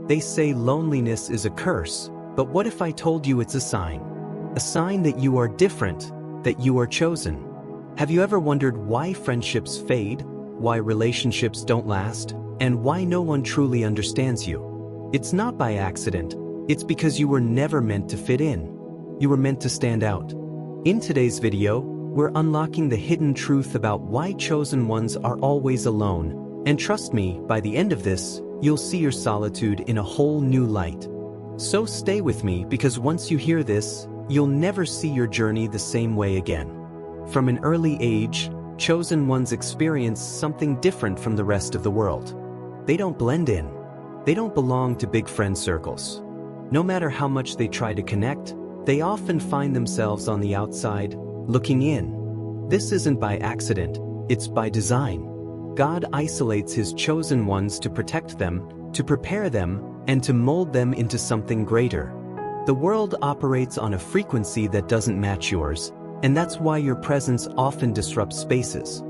They say loneliness is a curse, but what if I told you it's a sign? A sign that you are different, that you are chosen. Have you ever wondered why friendships fade, why relationships don't last, and why no one truly understands you? It's not by accident, it's because you were never meant to fit in. You were meant to stand out. In today's video, we're unlocking the hidden truth about why chosen ones are always alone, and trust me, by the end of this, you'll see your solitude in a whole new light. So stay with me, because once you hear this, you'll never see your journey the same way again. From an early age, chosen ones experience something different from the rest of the world. They don't blend in. They don't belong to big friend circles. No matter how much they try to connect, they often find themselves on the outside, looking in. This isn't by accident, it's by design. God isolates His chosen ones to protect them, to prepare them, and to mold them into something greater. The world operates on a frequency that doesn't match yours, and that's why your presence often disrupts spaces.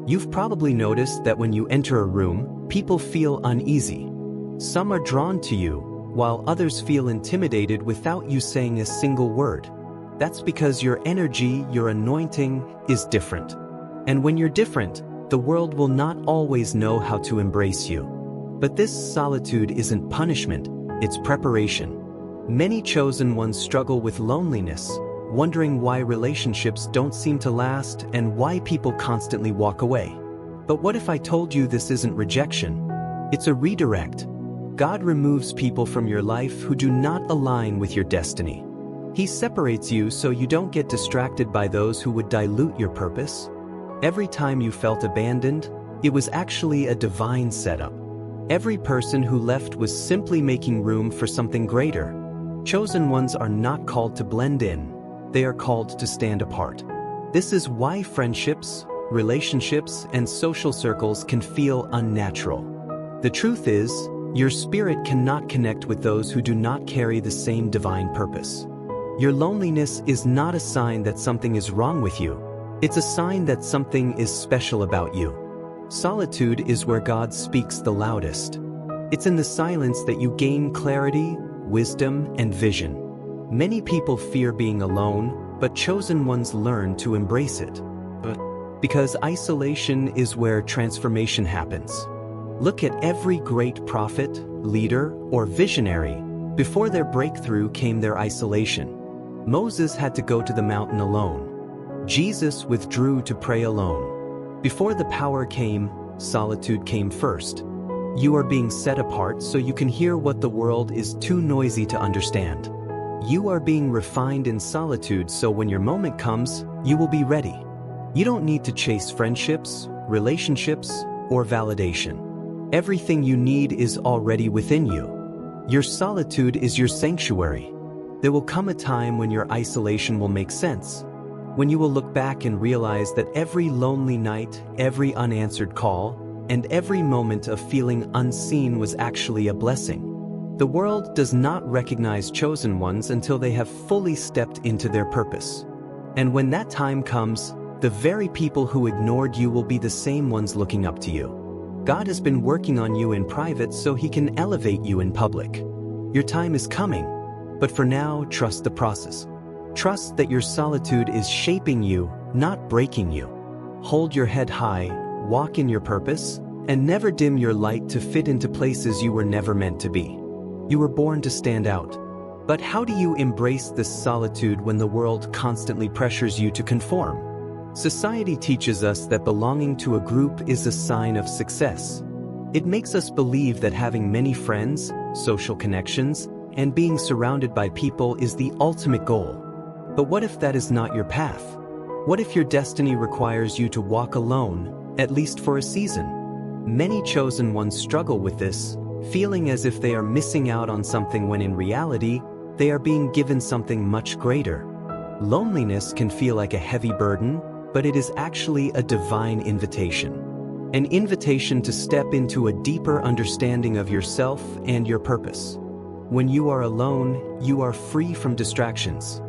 You've probably noticed that when you enter a room, people feel uneasy. Some are drawn to you, while others feel intimidated without you saying a single word. That's because your energy, your anointing, is different. And when you're different, the world will not always know how to embrace you. But this solitude isn't punishment, it's preparation. Many chosen ones struggle with loneliness, wondering why relationships don't seem to last and why people constantly walk away. But what if I told you this isn't rejection? It's a redirect. God removes people from your life who do not align with your destiny. He separates you so you don't get distracted by those who would dilute your purpose. Every time you felt abandoned, it was actually a divine setup. Every person who left was simply making room for something greater. Chosen ones are not called to blend in, they are called to stand apart. This is why friendships, relationships, and social circles can feel unnatural. The truth is, your spirit cannot connect with those who do not carry the same divine purpose. Your loneliness is not a sign that something is wrong with you. It's a sign that something is special about you. Solitude is where God speaks the loudest. It's in the silence that you gain clarity, wisdom, and vision. Many people fear being alone, but chosen ones learn to embrace it. Because isolation is where transformation happens. Look at every great prophet, leader, or visionary. Before their breakthrough came their isolation. Moses had to go to the mountain alone. Jesus withdrew to pray alone. Before the power came, solitude came first. You are being set apart so you can hear what the world is too noisy to understand. You are being refined in solitude so when your moment comes, you will be ready. You don't need to chase friendships, relationships, or validation. Everything you need is already within you. Your solitude is your sanctuary. There will come a time when your isolation will make sense. When you will look back and realize that every lonely night, every unanswered call, and every moment of feeling unseen was actually a blessing. The world does not recognize chosen ones until they have fully stepped into their purpose. And when that time comes, the very people who ignored you will be the same ones looking up to you. God has been working on you in private so He can elevate you in public. Your time is coming, but for now, trust the process. Trust that your solitude is shaping you, not breaking you. Hold your head high, walk in your purpose, and never dim your light to fit into places you were never meant to be. You were born to stand out. But how do you embrace this solitude when the world constantly pressures you to conform? Society teaches us that belonging to a group is a sign of success. It makes us believe that having many friends, social connections, and being surrounded by people is the ultimate goal. But what if that is not your path? What if your destiny requires you to walk alone, at least for a season? Many chosen ones struggle with this, feeling as if they are missing out on something when in reality, they are being given something much greater. Loneliness can feel like a heavy burden, but it is actually a divine invitation. An invitation to step into a deeper understanding of yourself and your purpose. When you are alone, you are free from distractions.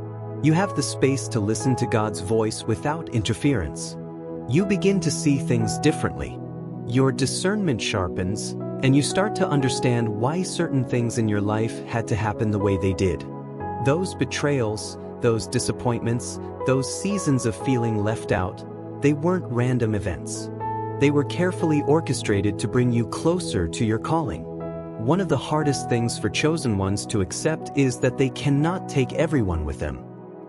You have the space to listen to God's voice without interference. You begin to see things differently. Your discernment sharpens, and you start to understand why certain things in your life had to happen the way they did. Those betrayals, those disappointments, those seasons of feeling left out, they weren't random events. They were carefully orchestrated to bring you closer to your calling. One of the hardest things for chosen ones to accept is that they cannot take everyone with them.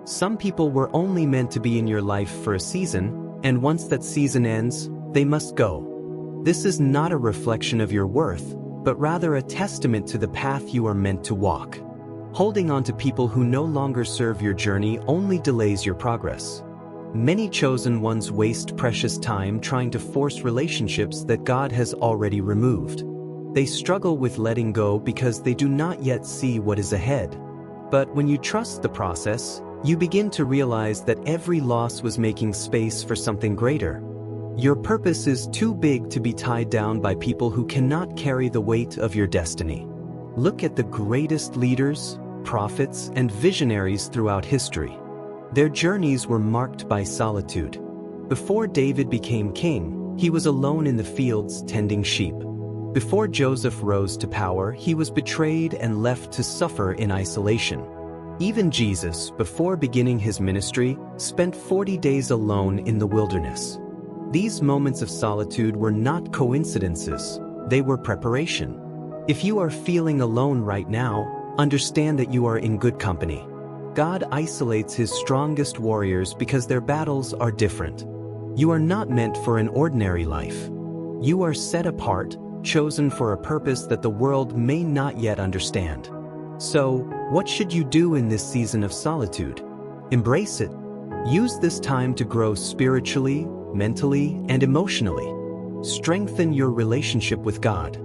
Some people were only meant to be in your life for a season, and once that season ends, they must go. This is not a reflection of your worth, but rather a testament to the path you are meant to walk. Holding on to people who no longer serve your journey only delays your progress. Many chosen ones waste precious time trying to force relationships that God has already removed. They struggle with letting go because they do not yet see what is ahead. But when you trust the process, you begin to realize that every loss was making space for something greater. Your purpose is too big to be tied down by people who cannot carry the weight of your destiny. Look at the greatest leaders, prophets, and visionaries throughout history. Their journeys were marked by solitude. Before David became king, he was alone in the fields tending sheep. Before Joseph rose to power, he was betrayed and left to suffer in isolation. Even Jesus, before beginning his ministry, spent 40 days alone in the wilderness. These moments of solitude were not coincidences, they were preparation. If you are feeling alone right now, understand that you are in good company. God isolates his strongest warriors because their battles are different. You are not meant for an ordinary life. You are set apart, chosen for a purpose that the world may not yet understand. So, what should you do in this season of solitude? Embrace it. Use this time to grow spiritually, mentally, and emotionally. Strengthen your relationship with God.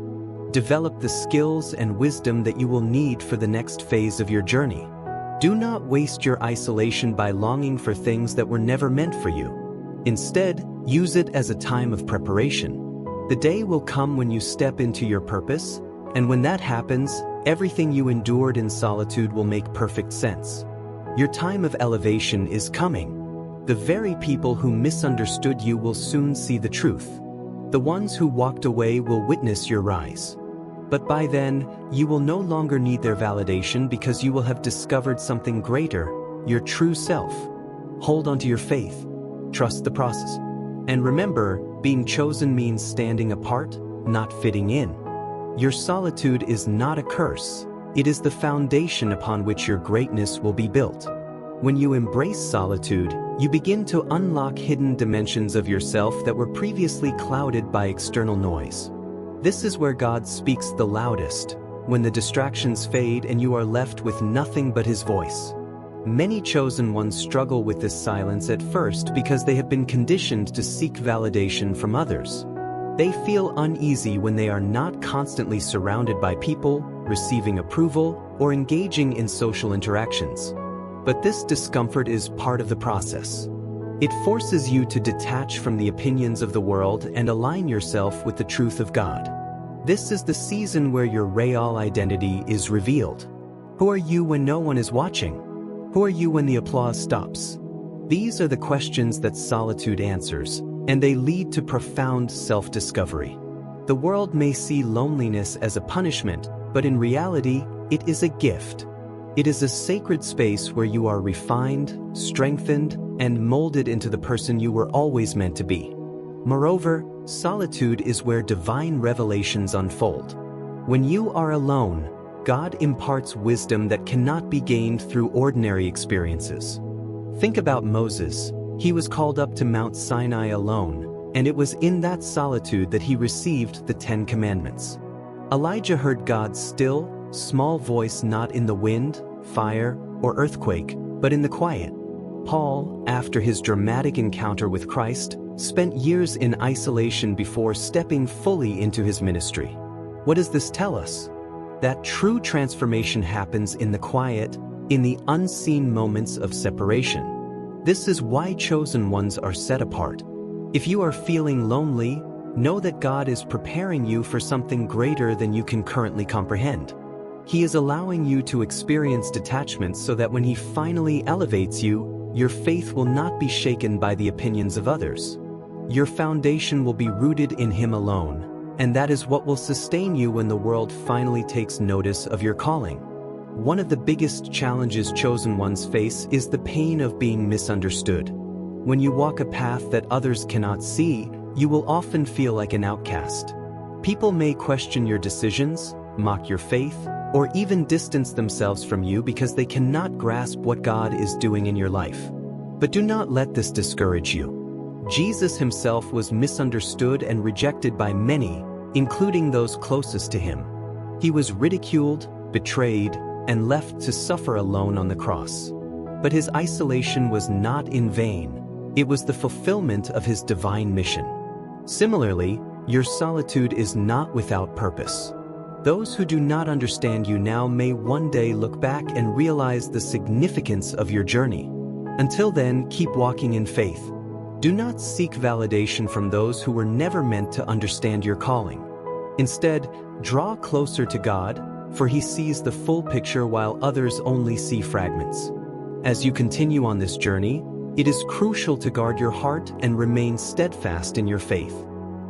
Develop the skills and wisdom that you will need for the next phase of your journey. Do not waste your isolation by longing for things that were never meant for you. Instead, use it as a time of preparation. The day will come when you step into your purpose, and when that happens, everything you endured in solitude will make perfect sense. Your time of elevation is coming. The very people who misunderstood you will soon see the truth. The ones who walked away will witness your rise. But by then, you will no longer need their validation because you will have discovered something greater, your true self. Hold on to your faith. Trust the process. And remember, being chosen means standing apart, not fitting in. Your solitude is not a curse. It is the foundation upon which your greatness will be built. When you embrace solitude, you begin to unlock hidden dimensions of yourself that were previously clouded by external noise. This is where God speaks the loudest, when the distractions fade and you are left with nothing but his voice. Many chosen ones struggle with this silence at first because they have been conditioned to seek validation from others. They feel uneasy when they are not constantly surrounded by people, receiving approval, or engaging in social interactions. But this discomfort is part of the process. It forces you to detach from the opinions of the world and align yourself with the truth of God. This is the season where your real identity is revealed. Who are you when no one is watching? Who are you when the applause stops? These are the questions that solitude answers, and they lead to profound self-discovery. The world may see loneliness as a punishment, but in reality, it is a gift. It is a sacred space where you are refined, strengthened, and molded into the person you were always meant to be. Moreover, solitude is where divine revelations unfold. When you are alone, God imparts wisdom that cannot be gained through ordinary experiences. Think about Moses. He was called up to Mount Sinai alone, and it was in that solitude that he received the 10 Commandments. Elijah heard God's still, small voice not in the wind, fire, or earthquake, but in the quiet. Paul, after his dramatic encounter with Christ, spent years in isolation before stepping fully into his ministry. What does this tell us? That true transformation happens in the quiet, in the unseen moments of separation. This is why chosen ones are set apart. If you are feeling lonely, know that God is preparing you for something greater than you can currently comprehend. He is allowing you to experience detachment so that when he finally elevates you, your faith will not be shaken by the opinions of others. Your foundation will be rooted in him alone, And that is what will sustain you when the world finally takes notice of your calling. One of the biggest challenges chosen ones face is the pain of being misunderstood. When you walk a path that others cannot see, you will often feel like an outcast. People may question your decisions, mock your faith, or even distance themselves from you because they cannot grasp what God is doing in your life. But do not let this discourage you. Jesus himself was misunderstood and rejected by many, including those closest to him. He was ridiculed, betrayed, and left to suffer alone on the cross. But his isolation was not in vain. It was the fulfillment of his divine mission. Similarly, your solitude is not without purpose. Those who do not understand you now may one day look back and realize the significance of your journey. Until then, keep walking in faith. Do not seek validation from those who were never meant to understand your calling. Instead, draw closer to God, for he sees the full picture while others only see fragments. As you continue on this journey, it is crucial to guard your heart and remain steadfast in your faith.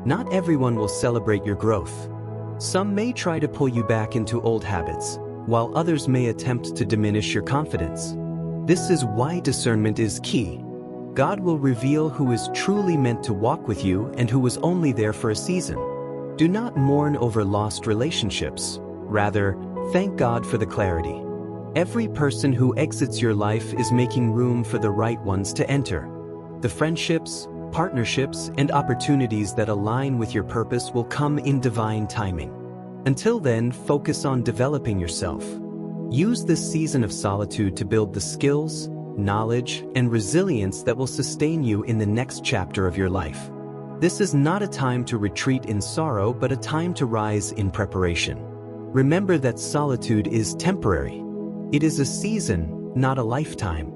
Not everyone will celebrate your growth. Some may try to pull you back into old habits, while others may attempt to diminish your confidence. This is why discernment is key. God will reveal who is truly meant to walk with you and who was only there for a season. Do not mourn over lost relationships. Rather, thank God for the clarity. Every person who exits your life is making room for the right ones to enter. The friendships, partnerships, and opportunities that align with your purpose will come in divine timing. Until then, focus on developing yourself. Use this season of solitude to build the skills, knowledge, and resilience that will sustain you in the next chapter of your life. This is not a time to retreat in sorrow, but a time to rise in preparation. Remember that solitude is temporary. It is a season, not a lifetime.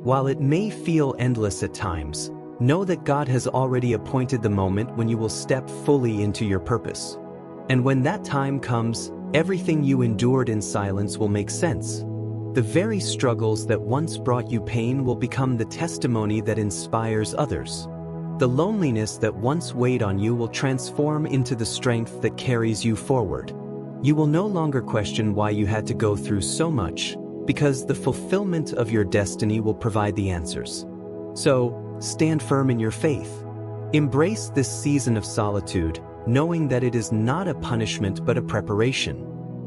While it may feel endless at times, know that God has already appointed the moment when you will step fully into your purpose. And when that time comes, everything you endured in silence will make sense. The very struggles that once brought you pain will become the testimony that inspires others. The loneliness that once weighed on you will transform into the strength that carries you forward. You will no longer question why you had to go through so much, because the fulfillment of your destiny will provide the answers. So, stand firm in your faith. Embrace this season of solitude, knowing that it is not a punishment but a preparation.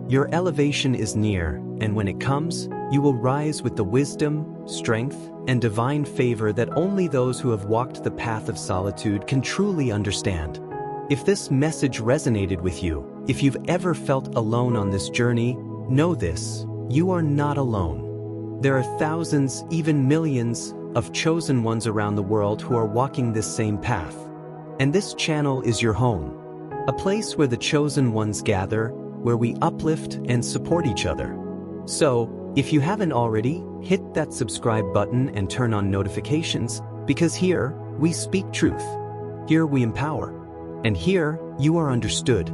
Your elevation is near, and when it comes, you will rise with the wisdom, strength, and divine favor that only those who have walked the path of solitude can truly understand. If this message resonated with you, if you've ever felt alone on this journey, know this: you are not alone. There are thousands, even millions, of chosen ones around the world who are walking this same path. And this channel is your home, a place where the chosen ones gather, where we uplift and support each other. So, if you haven't already, hit that subscribe button and turn on notifications, because here, we speak truth. Here we empower. And here, you are understood.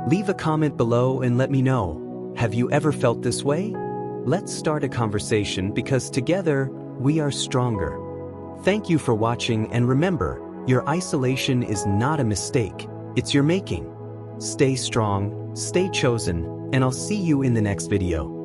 Leave a comment below and let me know. Have you ever felt this way? Let's start a conversation, because together, we are stronger. Thank you for watching, and remember, your isolation is not a mistake, it's your making. Stay strong, stay chosen, and I'll see you in the next video.